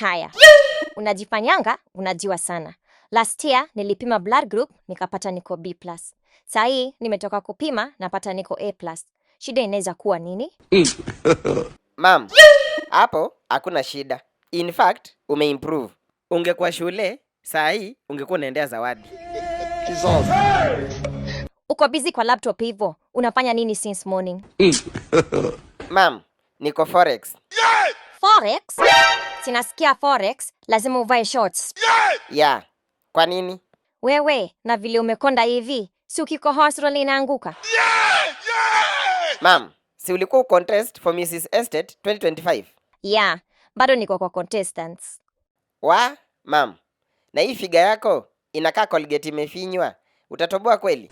Haya. Unajifanyanga, unajua sana. Last year nilipima blood group nikapata niko B+. Saa hii nimetoka kupima napata niko A+. Shida inaweza kuwa nini? Ma'am, hapo hakuna shida. In fact, umeimprove. Ungekuwa shule, saa hii ungekuwa unaendea zawadi. Uko busy kwa laptop hivyo. Unafanya nini since morning? Ma'am, niko Forex. Forex? Sinasikia Forex, lazima uvae shorts. Yeah. Kwa nini? Wewe, na vile umekonda hivi, si ukikohoa inaanguka. Ma'am, si ulikuwa contest for Mrs. Estate 2025? Yeah, bado niko kwa contestants. Ma'am, na hii figa yako inakaa Colgate imefinywa. Utatoboa kweli?